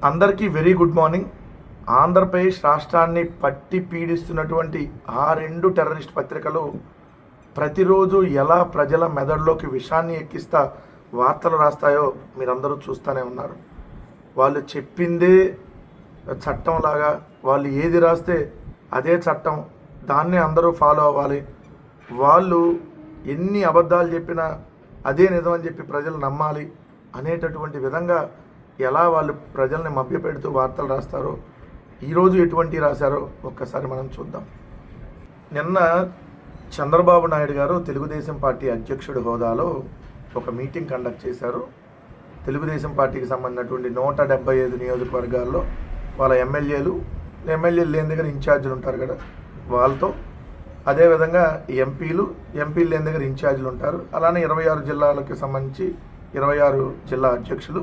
అందరికీ very good morning. Andhra Pradesh రాష్ట్రాన్ని పట్టి పీడిస్తున్నటువంటి ఆ రెండు టెర్రరిస్ట్ పత్రికలు ప్రతిరోజు ఎలా ప్రజల మెదడులోకి విషాన్ని ఎక్కిస్తా వార్తలు రాస్తాయో మీరందరూ చూస్తూనే ఉన్నారు. వాళ్ళు చెప్పిందే చట్టంలాగా, వాళ్ళు ఏది రాస్తే అదే చట్టం, దాన్నే అందరూ ఫాలో అవ్వాలి. వాళ్ళు ఎన్ని అబద్ధాలు చెప్పినా అదే నిజం అని చెప్పి ప్రజలు నమ్మాలి అనేటటువంటి విధంగా ఎలా వాళ్ళు ప్రజల్ని మభ్యపెడుతూ వార్తలు రాస్తారో, ఈరోజు ఎటువంటి రాశారో ఒక్కసారి మనం చూద్దాం. నిన్న చంద్రబాబు నాయుడు గారు తెలుగుదేశం పార్టీ అధ్యక్షుడి హోదాలో ఒక మీటింగ్ కండక్ట్ చేశారు. తెలుగుదేశం పార్టీకి సంబంధించినటువంటి 175 నియోజకవర్గాల్లో వాళ్ళ ఎమ్మెల్యేలు లేని దగ్గర ఇన్ఛార్జీలు ఉంటారు కదా, వాళ్ళతో, అదేవిధంగా ఎంపీలు లేని దగ్గర ఇన్ఛార్జీలు ఉంటారు. అలానే 26 జిల్లాలకు సంబంధించి 26 జిల్లా అధ్యక్షులు,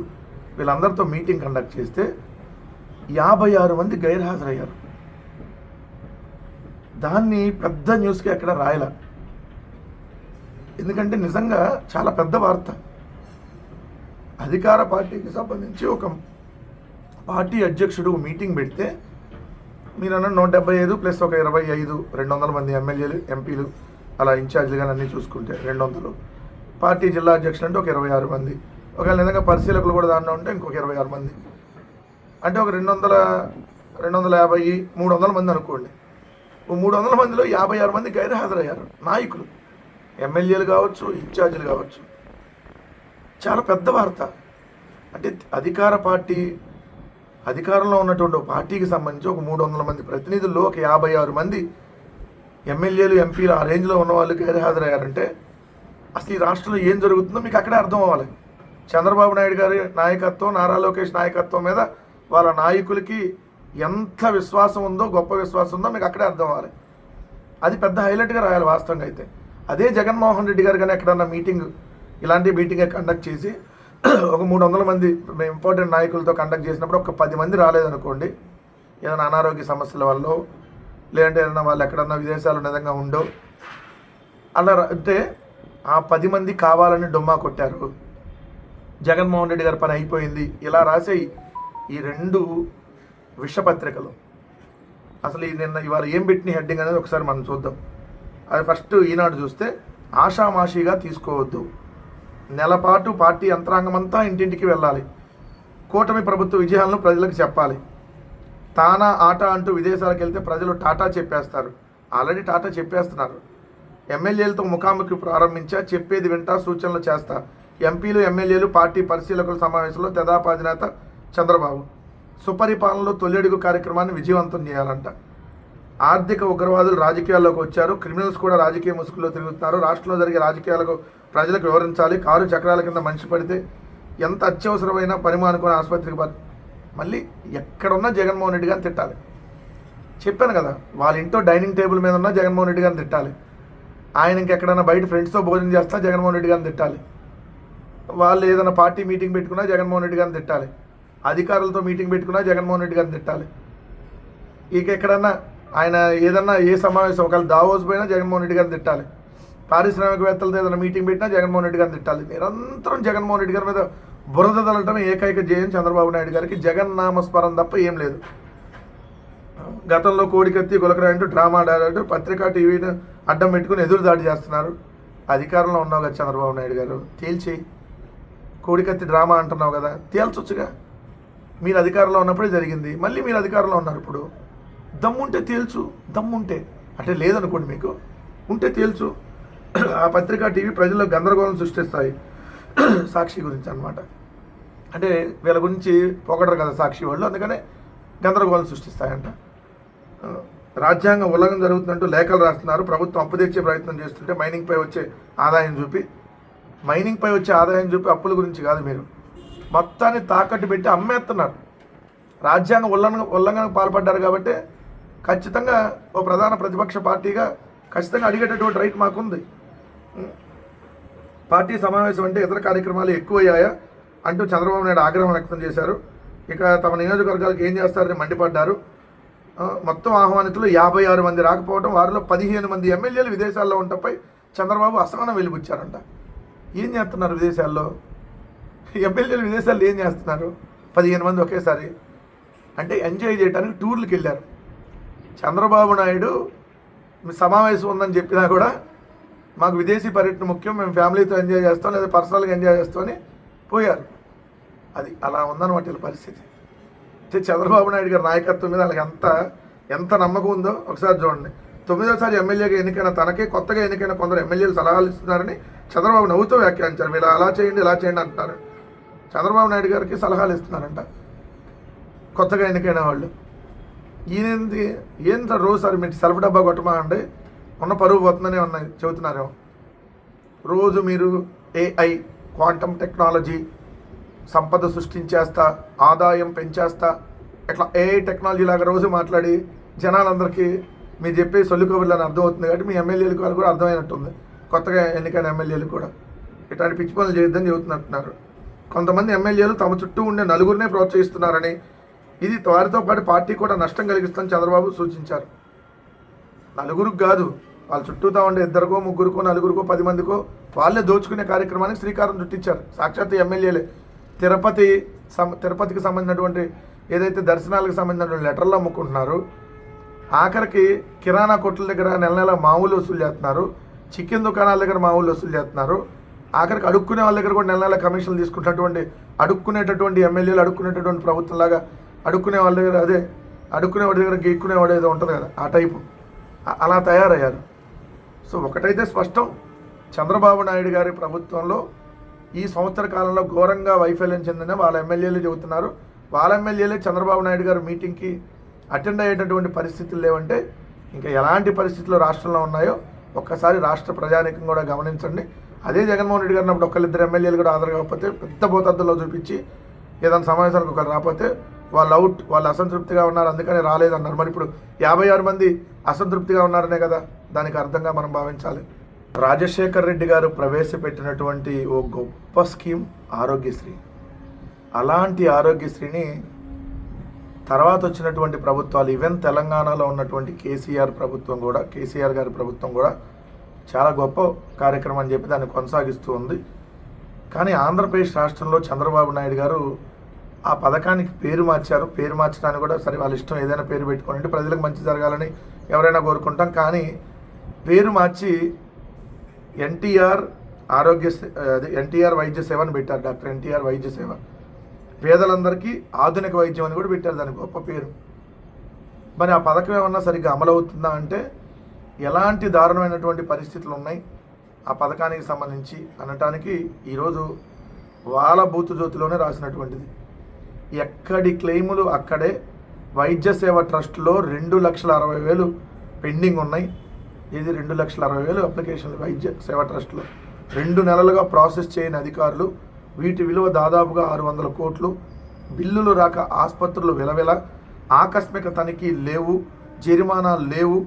వీళ్ళందరితో మీటింగ్ కండక్ట్ చేస్తే 56 మంది గైర్హాజరయ్యారు. దాన్ని పెద్ద న్యూస్కి ఎక్కడ రాయల, ఎందుకంటే నిజంగా చాలా పెద్ద వార్త. అధికార పార్టీకి సంబంధించి ఒక పార్టీ అధ్యక్షుడు మీటింగ్ పెడితే మీరు అన్న 175 ప్లస్ ఒక 25 200 మంది ఎమ్మెల్యేలు ఎంపీలు అలా ఇన్ఛార్జీలు కానీ అన్నీ చూసుకుంటే 200, పార్టీ జిల్లా అధ్యక్షులు అంటే ఒక 26 మంది, ఒకవేళ నిజంగా పరిశీలకులు కూడా దాంట్లో ఉంటే ఇంకొక 26 మంది, అంటే ఒక 200, 250, 300 మంది అనుకోండి. 300 మందిలో 56 మంది గైర్హాజరయ్యారు. నాయకులు, ఎమ్మెల్యేలు కావచ్చు, ఇన్ఛార్జీలు కావచ్చు. చాలా పెద్ద వార్త. అంటే అధికార పార్టీ, అధికారంలో ఉన్నటువంటి ఒక పార్టీకి సంబంధించి ఒక 300 మంది ప్రతినిధుల్లో ఒక 56 మంది ఎమ్మెల్యేలు ఎంపీలు ఆ రేంజ్లో ఉన్న వాళ్ళు గైర్హాజరయ్యారంటే అసలు ఈ రాష్ట్రంలో ఏం జరుగుతుందో మీకు అక్కడే అర్థం అవ్వాలి. చంద్రబాబు నాయుడు గారి నాయకత్వం, నారా లోకేష్ నాయకత్వం మీద వాళ్ళ నాయకులకి ఎంత విశ్వాసం ఉందో, గొప్ప విశ్వాసం ఉందో మీకు అక్కడే అర్థం అవ్వాలి. అది పెద్ద హైలైట్గా రాయాలి వాస్తవంగా అయితే. అదే జగన్మోహన్ రెడ్డి గారు కానీ ఎక్కడన్నా మీటింగ్, ఇలాంటి మీటింగే కండక్ట్ చేసి ఒక 300 మంది ఇంపార్టెంట్ నాయకులతో కండక్ట్ చేసినప్పుడు ఒక 10 మంది రాలేదనుకోండి, ఏదైనా అనారోగ్య సమస్యల వల్ల, లేదంటే ఏదైనా వాళ్ళు ఎక్కడన్నా విదేశాలు నిజంగా ఉండో అలా అంటే ఆ 10 మంది కావాలని డొమ్మా కొట్టారు, జగన్మోహన్ రెడ్డి గారి పని అయిపోయింది, ఇలా రాసే ఈ రెండు విషపత్రికలు అసలు ఇవాళ ఏం పెట్టిన హెడ్డింగ్ అనేది ఒకసారి మనం చూద్దాం. అది ఫస్ట్ ఈనాడు చూస్తే, ఆషామాషిగా తీసుకోవద్దు, నెలపాటు పార్టీ యంత్రాంగం అంతా ఇంటింటికి వెళ్ళాలి, కూటమి ప్రభుత్వ విజయాలను ప్రజలకు చెప్పాలి, తానా ఆట అంటూ విదేశాలకు వెళ్తే ప్రజలు టాటా చెప్పేస్తారు, ఆల్రెడీ టాటా చెప్పేస్తున్నారు, ఎమ్మెల్యేలతో ముఖాముఖి ప్రారంభించా, చెప్పేది వింటా, సూచనలు చేస్తా, ఎంపీలు ఎమ్మెల్యేలు పార్టీ పరిశీలకుల సమావేశంలో తెదాప అధినేత చంద్రబాబు, సుపరిపాలనలో తొలిఅడుగు కార్యక్రమాన్ని విజయవంతం చేయాలంట, ఆర్థిక ఉగ్రవాదులు రాజకీయాల్లోకి వచ్చారు, క్రిమినల్స్ కూడా రాజకీయ ముసుగులో తిరుగుతున్నారు, రాష్ట్రంలో జరిగే రాజకీయాలకు ప్రజలకు వివరించాలి, కారు చక్రాల కింద మనిషి పడితే ఎంత అత్యవసరమైన పరిమాణుకుని ఆసుపత్రికి మళ్ళీ ఎక్కడున్నా జగన్మోహన్ రెడ్డి గారిని తిట్టాలి. చెప్పాను కదా, వాళ్ళ ఇంట్లో డైనింగ్ టేబుల్ మీద ఉన్న జగన్మోహన్ రెడ్డి గారిని తిట్టాలి, ఆయన ఇంకెక్కడన్నా బయట ఫ్రెండ్స్తో భోజనం చేస్తా జగన్మోహన్ రెడ్డి గారిని తిట్టాలి, వాళ్ళు ఏదైనా పార్టీ మీటింగ్ పెట్టుకున్నా జగన్మోహన్ రెడ్డి గారిని తిట్టాలి, అధికారులతో మీటింగ్ పెట్టుకున్నా జగన్మోహన్ రెడ్డి గారిని తిట్టాలి, ఇక ఎక్కడన్నా ఆయన ఏదన్నా ఏ సమావేశం, ఒకవేళ దావోస్ పోయినా జగన్మోహన్ రెడ్డి గారిని తిట్టాలి, పారిశ్రామికవేత్తలతో ఏదైనా మీటింగ్ పెట్టినా జగన్మోహన్ రెడ్డి గారిని తిట్టాలి. నిరంతరం జగన్మోహన్ రెడ్డి గారి మీద బురద తల్లటం ఏకైక జయం చంద్రబాబు నాయుడు గారికి. జగన్నామస్మరణ తప్ప ఏం లేదు. గతంలో కోడికత్తి గులకరాయంటూ డ్రామా డైరెక్టర్ పత్రికా టీవీని అడ్డం పెట్టుకుని ఎదురు దాడి చేస్తున్నారు. అధికారంలో ఉన్నావు కదా చంద్రబాబు నాయుడు గారు, తేల్చేయి. కోడికత్తి డ్రామా అంటున్నావు కదా, తేల్చొచ్చుగా. మీరు అధికారంలో ఉన్నప్పుడే జరిగింది, మళ్ళీ మీరు అధికారంలో ఉన్నారు. ఇప్పుడు దమ్ముంటే తేల్చు, దమ్ముంటే, అంటే లేదనుకోండి, మీకు ఉంటే తేల్చు. ఆ పత్రికా టీవీ ప్రజల్లో గందరగోళం సృష్టిస్తాయి. సాక్షి గురించి అన్నమాట, అంటే వీళ్ళ గురించి పొగడరు కదా సాక్షి వాళ్ళు, అందుకనే గందరగోళం సృష్టిస్తాయంట. రాజ్యాంగ ఉల్లంఘన జరుగుతుందంటూ లేఖలు రాస్తున్నారు, ప్రభుత్వం అప్పు తెచ్చే ప్రయత్నం చేస్తుంటే మైనింగ్పై వచ్చే ఆదాయం చూపి అప్పుల గురించి కాదు, మీరు మొత్తాన్ని తాకట్టు పెట్టి అమ్మేస్తున్నారు. రాజ్యాంగ ఉల్లంఘనకు పాల్పడ్డారు కాబట్టి ఖచ్చితంగా ఓ ప్రధాన ప్రతిపక్ష పార్టీగా ఖచ్చితంగా అడిగేటటువంటి రైట్ మాకుంది. పార్టీ సమావేశం అంటే ఇతర కార్యక్రమాలు ఎక్కువయ్యాయా అంటూ చంద్రబాబు నాయుడు ఆగ్రహం వ్యక్తం చేశారు. ఇక తమ నియోజకవర్గాలకు ఏం చేస్తారని మండిపడ్డారు. మొత్తం ఆహ్వానితులు 56 మంది రాకపోవడం, వారిలో 15 మంది ఎమ్మెల్యేలు విదేశాల్లో ఉండటంపై చంద్రబాబు అసహనం వెలిబుచ్చారంట. ఏం చేస్తున్నారు విదేశాల్లో? ఎమ్మెల్యేలు విదేశాల్లో ఏం చేస్తున్నారు? 15 మంది ఒకేసారి. అంటే ఎంజాయ్ చేయడానికి టూర్లకు వెళ్ళారు. చంద్రబాబు నాయుడు సమావేశం ఉందని చెప్పినా కూడా మాకు విదేశీ పర్యటన ముఖ్యం, మేము ఫ్యామిలీతో ఎంజాయ్ చేస్తాం లేదా పర్సనల్గా ఎంజాయ్ చేస్తామని పోయారు. అది అలా ఉందన్నమాట వీళ్ళ పరిస్థితి. చంద్రబాబు నాయుడు గారి నాయకత్వం మీద వాళ్ళకి ఎంత నమ్మకం ఉందో ఒకసారి చూడండి. 9వ ఎమ్మెల్యేగా ఎన్నికైన తనకే కొత్తగా ఎన్నికైన కొందరు ఎమ్మెల్యేలు సలహాలు ఇస్తున్నారని చంద్రబాబు నవ్వుతూ వ్యాఖ్యానించారు. మీరు అలా చేయండి ఇలా చేయండి అంటున్నారు. చంద్రబాబు నాయుడు గారికి సలహాలు ఇస్తున్నారంట కొత్తగా ఎన్నికైన వాళ్ళు. ఈయనది ఏం సార్ రోజు సార్ మీరు సెల్ఫ్ డబ్బా కొట్టమా అండి, ఉన్న పరువు పోతుందని ఉన్నాయి చెబుతున్నారేమో. రోజు మీరు AI క్వాంటమ్ టెక్నాలజీ సంపద సృష్టించేస్తా, ఆదాయం పెంచేస్తా, ఇట్లా AI టెక్నాలజీ లాగా రోజు మాట్లాడి జనాలందరికీ మీరు చెప్పే సొల్లు కబుర్లు అని అర్థమవుతుంది. కాబట్టి మీ ఎమ్మెల్యేలకు వాళ్ళు కూడా అర్థమైనట్టుంది, కొత్తగా ఎన్నికైన ఎమ్మెల్యేలు కూడా ఇట్లాంటి పిచ్చి పనులు చేయొద్దని చెబుతున్నట్టున్నారు. కొంతమంది ఎమ్మెల్యేలు తమ చుట్టూ ఉండే నలుగురినే ప్రోత్సహిస్తున్నారని, ఇది వారితో పాటు పార్టీ కూడా నష్టం కలిగిస్తుందని చంద్రబాబు సూచించారు. నలుగురికి కాదు, వాళ్ళ చుట్టూతా ఉండే 2కో 3కో 4కో 10 మందికో వాళ్ళే దోచుకునే కార్యక్రమానికి శ్రీకారం చుట్టించారు. సాక్షాత్ ఎమ్మెల్యేలే తిరుపతికి సంబంధించినటువంటి ఏదైతే దర్శనాలకు సంబంధించినటువంటి లెటర్లు అమ్ముకుంటున్నారు, ఆఖరికి కిరాణా కొట్ల దగ్గర నెల మామూలు వసూలు చేస్తున్నారు, చికెన్ దుకాణాల దగ్గర మామూలు వసూలు చేస్తున్నారు, ఆఖరికి అడుక్కునే వాళ్ళ దగ్గర కూడా నెల కమిషన్లు తీసుకుంటున్నటువంటి అడుక్కునేటటువంటి ఎమ్మెల్యేలు అడుక్కునేటటువంటి ప్రభుత్వంలాగా అడుక్కునే వాళ్ళ దగ్గర అడుక్కునేవాడి దగ్గర గీక్కునేవాడు ఏదో ఉంటుంది కదా, ఆ టైపు అలా తయారయ్యారు. సో ఒకటైతే స్పష్టం, చంద్రబాబు నాయుడు గారి ప్రభుత్వంలో ఈ సంవత్సర కాలంలో ఘోరంగా వైఫల్యం చెందిన వాళ్ళ ఎమ్మెల్యేలు చెబుతున్నారు. వాళ్ళ ఎమ్మెల్యేలే చంద్రబాబు నాయుడు గారు మీటింగ్కి అటెండ్ అయ్యేటటువంటి పరిస్థితులు లేవంటే ఇంకా ఎలాంటి పరిస్థితులు రాష్ట్రంలో ఉన్నాయో ఒక్కసారి రాష్ట్ర ప్రజానీకం కూడా గమనించండి. అదే జగన్మోహన్ రెడ్డి గారు అప్పుడు ఒకళ్ళిద్దరు ఎమ్మెల్యేలు కూడా హాజరు కాకపోతే పెద్ద బోతద్దులో చూపించి ఏదైనా సమావేశానికి ఒకరు రాకపోతే వాళ్ళు అవుట్, వాళ్ళు అసంతృప్తిగా ఉన్నారు అందుకని రాలేదన్నారు. మరి ఇప్పుడు 56 మంది అసంతృప్తిగా ఉన్నారనే కదా దానికి అర్థంగా మనం భావించాలి. రాజశేఖర్ రెడ్డి గారు ప్రవేశపెట్టినటువంటి ఓ గొప్ప స్కీమ్ ఆరోగ్యశ్రీ. అలాంటి ఆరోగ్యశ్రీని తర్వాత వచ్చినటువంటి ప్రభుత్వాలు, ఈవెన్ తెలంగాణలో ఉన్నటువంటి కేసీఆర్ గారి ప్రభుత్వం కూడా చాలా గొప్ప కార్యక్రమం అని చెప్పి దాన్ని కొనసాగిస్తూ ఉంది. కానీ ఆంధ్రప్రదేశ్ రాష్ట్రంలో చంద్రబాబు నాయుడు గారు ఆ పథకానికి పేరు మార్చారు. పేరు మార్చడానికి కూడా సరే వాళ్ళ ఇష్టం, ఏదైనా పేరు పెట్టుకోనండి, ప్రజలకు మంచి జరగాలని ఎవరైనా కోరుకుంటాం. కానీ పేరు మార్చి ఎన్టీఆర్ వైద్య సేవ అని పెట్టారు. డాక్టర్ ఎన్టీఆర్ వైద్య సేవ, పేదలందరికీ ఆధునిక వైద్యం అని కూడా పెట్టారు, దానికి గొప్ప పేరు. మరి ఆ పథకం ఏమన్నా సరిగ్గా అమలవుతుందా అంటే ఎలాంటి దారుణమైనటువంటి పరిస్థితులు ఉన్నాయి ఆ పథకానికి సంబంధించి అనటానికి ఈరోజు వాళ్ళ బూతు జ్యోతిలోనే రాసినటువంటిది. ఎక్కడి క్లెయిములు అక్కడే. వైద్య సేవ ట్రస్ట్లో 2,60,000 పెండింగ్ ఉన్నాయి. ఇది 2,60,000 అప్లికేషన్లు వైద్య సేవ ట్రస్ట్లో 2 నెలలుగా ప్రాసెస్ చేయని అధికారులు. వీటి విలువ దాదాపుగా 600 కోట్లు. బిల్లులు రాక ఆసుపత్రులు విలవిల. ఆకస్మిక తనిఖీ లేవు, జరిమానాలు లేవు.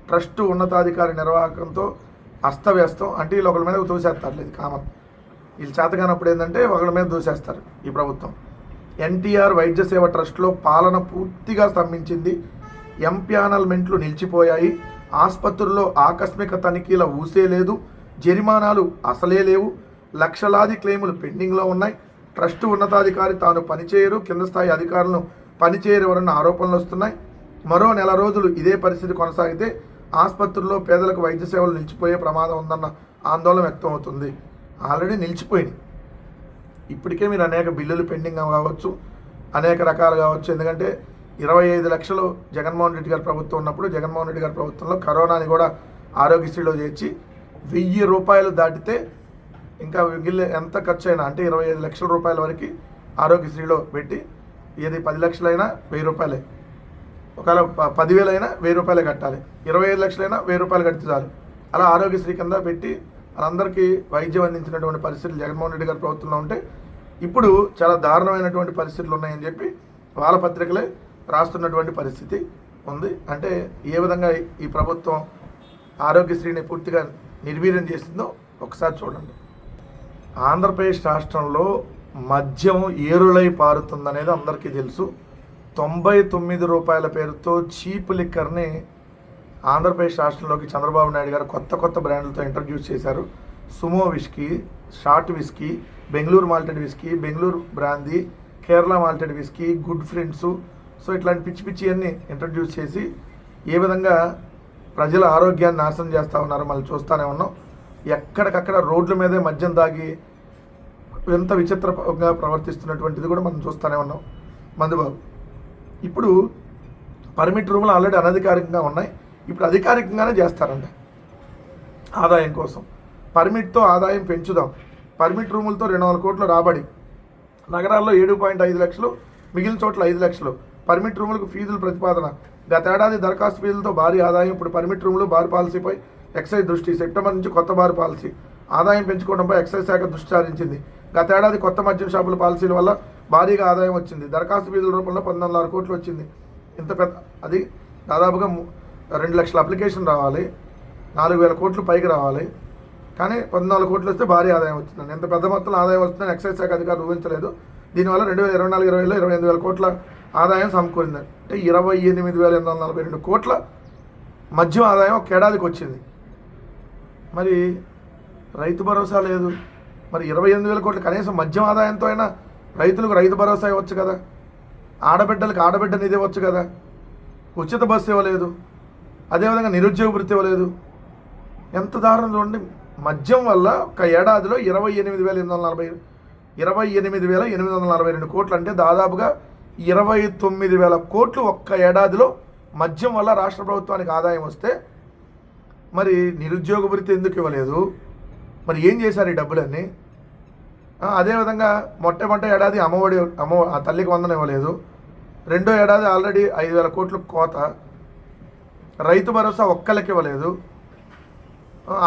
ట్రస్టు ఉన్నతాధికారి నిర్వాహకంతో అస్తవ్యస్తం. అంటే వీళ్ళు ఒకళ్ళ మీద తోసేస్తారు, లేదు కామన్. వీళ్ళు చేతగానప్పుడు ఏంటంటే ఒకళ్ళ మీద దూసేస్తారు ఈ ప్రభుత్వం. ఎన్టీఆర్ వైద్య సేవ ట్రస్ట్లో పాలన పూర్తిగా స్తంభించింది. ఎంపానల్మెంట్లు నిలిచిపోయాయి. ఆసుపత్రుల్లో ఆకస్మిక తనిఖీల ఊసే లేదు. జరిమానాలు అసలే లేవు. లక్షలాది క్లెయిములు పెండింగ్లో ఉన్నాయి. ట్రస్టు ఉన్నతాధికారి తాను పనిచేయరు, కింద స్థాయి అధికారులను పనిచేయరెవరన్న ఆరోపణలు వస్తున్నాయి. మరో నెల రోజులు ఇదే పరిస్థితి కొనసాగితే ఆసుపత్రుల్లో పేదలకు వైద్య సేవలు నిలిచిపోయే ప్రమాదం ఉందన్న ఆందోళన వ్యక్తం అవుతుంది. ఆల్రెడీ నిలిచిపోయింది. ఇప్పటికే మీరు అనేక బిల్లులు పెండింగ్ కావచ్చు, అనేక రకాలు కావచ్చు. ఎందుకంటే 25 లక్షలు జగన్మోహన్ రెడ్డి గారి ప్రభుత్వం ఉన్నప్పుడు, జగన్మోహన్ రెడ్డి గారి ప్రభుత్వంలో కరోనాని కూడా ఆరోగ్యశ్రీలో చేర్చి 1000 రూపాయలు దాటితే ఇంకా మిగిలిన ఎంత ఖర్చు అయినా అంటే 25 లక్షల రూపాయల వరకు ఆరోగ్యశ్రీలో పెట్టి, ఏది 10 లక్షలైనా 1000 రూపాయలే, ఒకవేళ 10,000 అయినా 1000 రూపాయలే కట్టాలి, 25 లక్షలైనా 1000 రూపాయలు కడితే చాలు. అలా ఆరోగ్యశ్రీ కింద పెట్టి వాళ్ళందరికీ వైద్యం అందించినటువంటి పరిస్థితులు జగన్మోహన్ రెడ్డి గారి ప్రభుత్వంలో ఉంటే ఇప్పుడు చాలా దారుణమైనటువంటి పరిస్థితులు ఉన్నాయని చెప్పి వాళ్ళ పత్రికలే రాస్తున్నటువంటి పరిస్థితి ఉంది. అంటే ఏ విధంగా ఈ ప్రభుత్వం ఆరోగ్యశ్రీని పూర్తిగా నిర్వీర్యం చేసిందో ఒకసారి చూడండి. ఆంధ్రప్రదేశ్ రాష్ట్రంలో మద్యం ఏరులై పారుతుందనేది అందరికీ తెలుసు. 99 రూపాయల పేరుతో చీప్ లిక్కర్ని ఆంధ్రప్రదేశ్ రాష్ట్రంలోకి చంద్రబాబు నాయుడు గారు కొత్త బ్రాండ్లతో ఇంట్రడ్యూస్ చేశారు. Sumo whisky, short whisky, Bengaluru malted whisky, Bengaluru brandy, Kerala malted whisky, good friends, so ఇట్లాంటి పిచ్చి పిచ్చి అన్నీ ఇంట్రడ్యూస్ చేసి ఏ విధంగా ప్రజల ఆరోగ్యాన్ని నాశనం చేస్తూ ఉన్నారో మళ్ళీ చూస్తూనే ఉన్నాం. ఎక్కడికక్కడ రోడ్ల మీదే మద్యం దాగి ఎంత విచిత్రంగా ప్రవర్తిస్తున్నటువంటిది కూడా మనం చూస్తూనే ఉన్నాం. మందుబాబు ఇప్పుడు పర్మిట్ రూములు ఆల్రెడీ అనధికారికంగా ఉన్నాయి, ఇప్పుడు అధికారికంగానే చేస్తారంట ఆదాయం కోసం. పర్మిట్తో ఆదాయం పెంచుదాం, పర్మిట్ రూములతో 200 కోట్ల రాబడి, నగరాల్లో 7.5 లక్షలు, మిగిలిన చోట్ల 5 లక్షలు. పర్మిట్ రూములకు ఫీజులు ప్రతిపాదన. గతేడాది దరఖాస్తు ఫీజులతో భారీ ఆదాయం, ఇప్పుడు పర్మిట్ రూములు బార్ పాలసీపై ఎక్సైజ్ దృష్టి. సెప్టెంబర్ నుంచి కొత్త బార్ పాలసీ. ఆదాయం పెంచుకోవడంపై ఎక్సైజ్ శాఖ దృష్టి సారించింది. గతేడాది కొత్త మద్యం షాపుల పాలసీల వల్ల భారీగా ఆదాయం వచ్చింది. దరఖాస్తు ఫీజుల రూపంలో 19,6 కోట్లు వచ్చింది. ఇంత పెద్ద, అది దాదాపుగా 2 లక్షల అప్లికేషన్ రావాలి, 4,000 కోట్లు పైకి రావాలి, కానీ 14 కోట్లు వస్తే భారీ ఆదాయం వచ్చిందండి. ఎంత పెద్ద మొత్తంలో ఆదాయం వస్తుందని ఎక్సైజ్ శాఖ అధికారులు ఊహించలేదు. దీనివల్ల 2024-2025లో 28,000 కోట్ల ఆదాయం సమకూరింది. అంటే 28,842 కోట్ల మద్యం ఆదాయం ఒక ఏడాదికి వచ్చింది. మరి రైతు భరోసా లేదు, మరి 28,000 కోట్లు కనీసం మద్యం ఆదాయంతో అయినా రైతులకు రైతు భరోసా ఇవ్వచ్చు కదా, ఆడబిడ్డలకు ఆడబిడ్డ నిధి ఇవ్వచ్చు కదా, ఉచిత బస్సు ఇవ్వలేదు, అదేవిధంగా నిరుద్యోగ వృత్తి ఇవ్వలేదు. ఎంత దారుణం చూడండి. మద్యం వల్ల ఒక ఏడాదిలో 28,842 కోట్లు, అంటే దాదాపుగా 29,000 కోట్లు ఒక్క ఏడాదిలో మద్యం వల్ల రాష్ట్ర ప్రభుత్వానికి ఆదాయం వస్తే మరి నిరుద్యోగ వృత్తి ఎందుకు ఇవ్వలేదు? మరి ఏం చేశారు ఈ డబ్బులన్నీ? అదేవిధంగా మొట్టమొదటి ఏడాది ఆ తల్లికి వందనం ఇవ్వలేదు. రెండో ఏడాది ఆల్రెడీ 5,000 కోట్లు కోత. రైతు భరోసా ఒక్కళ్ళకి ఇవ్వలేదు,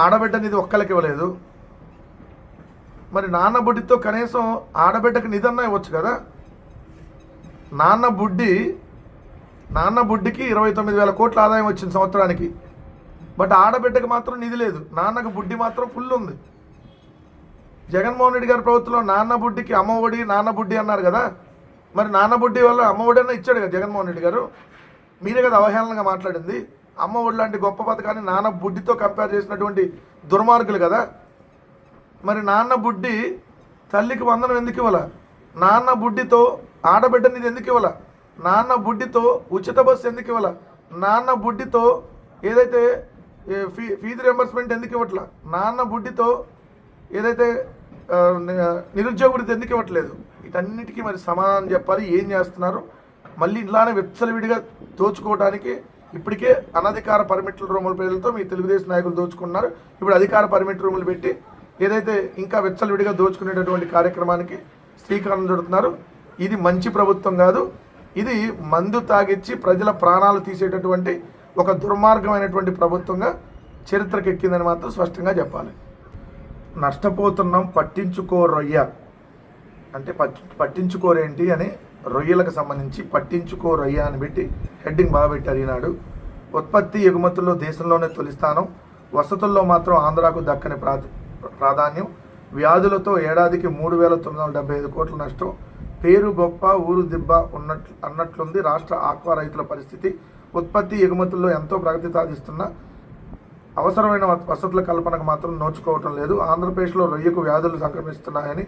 ఆడబిడ్డ నిధి ఒక్కళ్ళకి ఇవ్వలేదు. మరి నాన్న బుడ్డితో కనీసం ఆడబిడ్డకి నిధి అన్నా ఇవ్వచ్చు కదా. నాన్న బుడ్డికి 29,000 కోట్ల ఆదాయం వచ్చింది సంవత్సరానికి, బట్ ఆడబిడ్డకి మాత్రం నిధి లేదు. నాన్నకు బుడ్డి మాత్రం ఫుల్ ఉంది. జగన్మోహన్ రెడ్డి గారి ప్రభుత్వంలో నాన్న బుడ్డికి అమ్మఒడి, నాన్న బుడ్డి అన్నారు కదా, మరి నాన్న బుడ్డి వల్ల అమ్మఒడి అన్న ఇచ్చాడు కదా జగన్మోహన్ రెడ్డి గారు. మీరే కదా అవహేళనగా మాట్లాడింది. అమ్మఒడి లాంటి గొప్ప పథకాన్ని నాన్న బుడ్డితో కంపేర్ చేసినటువంటి దుర్మార్గులు కదా. మరి నాన్న బుడ్డి తల్లికి వందనం ఎందుకు ఇవ్వాల? నాన్న బుడ్డితో ఆడబిడ్డ నిధి ఎందుకు ఇవ్వాల? నాన్న బుడ్డితో ఉచిత బస్సు ఎందుకు ఇవ్వాల? నాన్న బుడ్డితో ఏదైతే ఫీజు రియంబర్స్మెంట్ ఎందుకు ఇవ్వట్లా? నాన్న బుడ్డితో ఏదైతే నిరుద్యోగ వృత్తి ఎందుకు ఇవ్వట్లేదు? వీటన్నిటికీ మరి సమాధానం చెప్పాలి. ఏం చేస్తున్నారు? మళ్ళీ ఇలానే విచ్చలవిడిగా దోచుకోవడానికి ఇప్పటికే అనధికార పర్మిట్ల రూముల పేర్లతో మీ తెలుగుదేశం నాయకులు దోచుకున్నారు. ఇప్పుడు అధికార పర్మిట్ రూములు పెట్టి ఏదైతే ఇంకా విచ్చలవిడిగా దోచుకునేటటువంటి కార్యక్రమానికి శ్రీకారం చుడుతున్నారు. ఇది మంచి ప్రభుత్వం కాదు. ఇది మందు తాగిచ్చి ప్రజల ప్రాణాలు తీసేటటువంటి ఒక దుర్మార్గమైనటువంటి ప్రభుత్వంగా చరిత్రకు ఎక్కిందని మాత్రం స్పష్టంగా చెప్పాలి. నష్టపోతున్నాం, పట్టించుకో రొయ్య అంటే పట్టించుకోరేంటి అని రొయ్యలకు సంబంధించి పట్టించుకో రొయ్య అని పెట్టి హెడ్డింగ్ బాగా పెట్టారు ఈనాడు. ఉత్పత్తి ఎగుమతుల్లో దేశంలోనే తొలి స్థానం, వసతుల్లో మాత్రం ఆంధ్రాకు దక్కని ప్రాధాన్యం, వ్యాధులతో ఏడాదికి 3,975 కోట్ల నష్టం, పేరు గొప్ప ఊరు దిబ్బ అన్నట్లుంది రాష్ట్ర ఆక్వా రైతుల పరిస్థితి. ఉత్పత్తి ఎగుమతుల్లో ఎంతో ప్రగతి సాధిస్తున్న అవసరమైన వసతుల కల్పనకు మాత్రం నోచుకోవటం లేదు. ఆంధ్రప్రదేశ్లో రొయ్యకు వ్యాధులు సంక్రమిస్తున్నాయని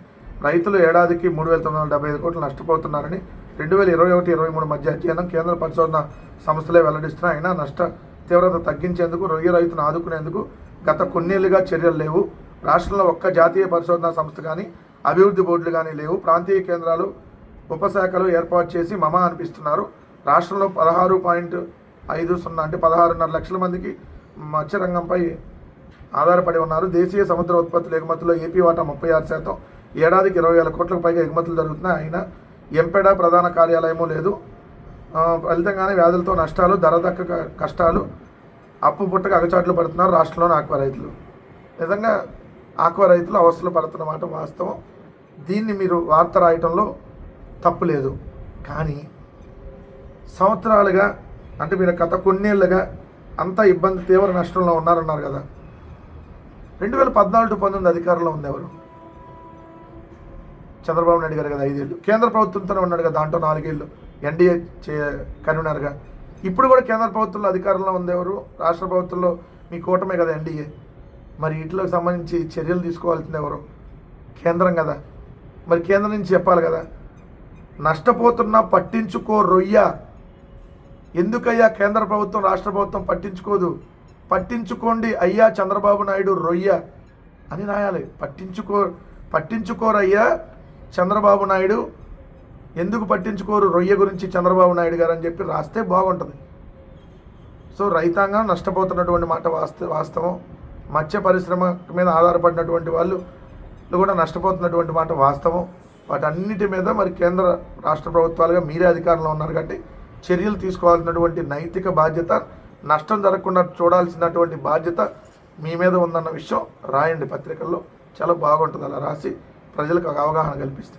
రైతులు ఏడాదికి 3,975 కోట్లు నష్టపోతున్నారని 2021-23 మధ్య అధ్యయనం కేంద్ర పరిశోధన సంస్థలే వెల్లడిస్తున్నాయి. అయినా నష్ట తీవ్రత తగ్గించేందుకు రొయ్య రైతును ఆదుకునేందుకు గత కొన్నేళ్లుగా చర్యలు లేవు. రాష్ట్రంలో ఒక్క జాతీయ పరిశోధనా సంస్థ కానీ అభివృద్ధి బోర్డులు కానీ లేవు. ప్రాంతీయ కేంద్రాలు ఉపశాఖలు ఏర్పాటు చేసి మమా అనిపిస్తున్నారు. రాష్ట్రంలో 16.50 అంటే 16.5 లక్షల మందికి మత్స్యరంగంపై ఆధారపడి ఉన్నారు. దేశీయ సముద్ర ఉత్పత్తుల ఎగుమతుల్లో ఏపీ వాటా 36%, ఏడాదికి 20,000 కోట్లకు పైగా ఎగుమతులు జరుగుతున్నాయి. అయినా ఎంపెడా ప్రధాన కార్యాలయము లేదు. ఫలితంగానే వ్యాధులతో నష్టాలు, ధర దక్క కష్టాలు, అప్పు పుట్టక అగచాట్లు పడుతున్నారు రాష్ట్రంలోని ఆక్వా రైతులు. నిజంగా ఆక్వా రైతులు అవస్థలు పడుతున్న మాట వాస్తవం. దీన్ని మీరు వార్త రాయటంలో తప్పు లేదు. కానీ సంవత్సరాలుగా అంటే మీరు గత కొన్నేళ్ళుగా అంత ఇబ్బంది తీవ్ర నష్టంలో ఉన్నారన్నారు కదా. 2014-19 అధికారంలో ఉంది ఎవరు? చంద్రబాబు నాయుడు గారు కదా 5 ఏళ్ళు. కేంద్ర ప్రభుత్వంతోనే ఉన్నాడు కదా, దాంట్లో 4 ఏళ్ళు ఎన్డీఏ కన్వీనర్గా. ఇప్పుడు కూడా కేంద్ర ప్రభుత్వంలో అధికారంలో ఉంది ఎవరు? రాష్ట్ర ప్రభుత్వంలో మీ కూటమే కదా ఎన్డీఏ. మరి వీటికి సంబంధించి చర్యలు తీసుకోవాల్సింది ఎవరు? కేంద్రం కదా. మరి కేంద్రం నుంచి చెప్పాలి కదా. నష్టపోతున్నా పట్టించుకో రొయ్య. ఎందుకయ్యా కేంద్ర ప్రభుత్వం రాష్ట్ర ప్రభుత్వం పట్టించుకోదు? పట్టించుకోండి అయ్యా చంద్రబాబు నాయుడు రొయ్య అని రాయాలి. పట్టించుకోరయ్యా చంద్రబాబు నాయుడు, ఎందుకు పట్టించుకోరు రొయ్య గురించి చంద్రబాబు నాయుడు గారు అని చెప్పి రాస్తే బాగుంటుంది. సో రైతాంగం నష్టపోతున్నటువంటి మాట వాస్తవం. మత్స్య పరిశ్రమ మీద ఆధారపడినటువంటి వాళ్ళు కూడా నష్టపోతున్నటువంటి మాట వాస్తవం. వాటన్నిటి మీద మరి కేంద్ర రాష్ట్ర ప్రభుత్వాలుగా మీరే అధికారంలో ఉన్నారు కాబట్టి చర్యలు తీసుకోవాల్సినటువంటి నైతిక బాధ్యత, నష్టం జరగకుండా చూడాల్సినటువంటి బాధ్యత మీ మీద ఉందన్న విషయం రాయండి పత్రికల్లో. చాలా బాగుంటుంది అలా రాసి ప్రజలకు అవగాహన కల్పిస్తే.